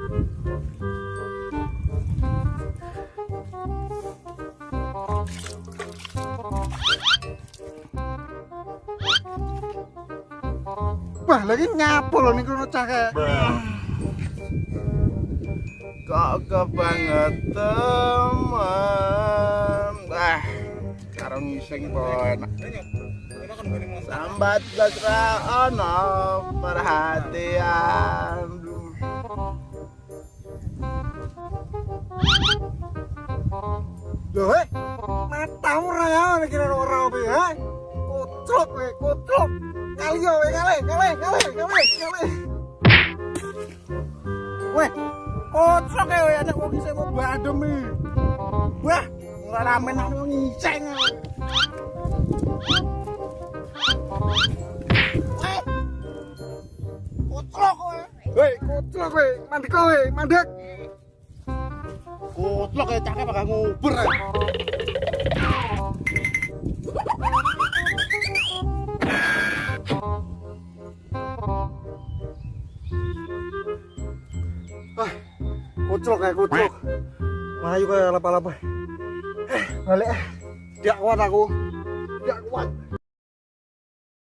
Wah, lagi nyapu loh nih kono cake. Kok kebanget teman. Karo ngising pon. Sambat basra ono perhatian. Loh, matamu raya nek kira ora opo ya. Kucluk kowe, kucluk. Kali yo, kali. Weh, kucluk kowe anak wong isih mau badem iki. Wah, ora ramen nang ngising. Kucluk kowe. Hei, kucluk kowe, mandek kowe, mandek. Kucluk ya cake bakal ngubur. Kucluk kayak kucluk. Melayu kayak lapa-lapa. Balik. Tidak kuat aku. Tidak kuat.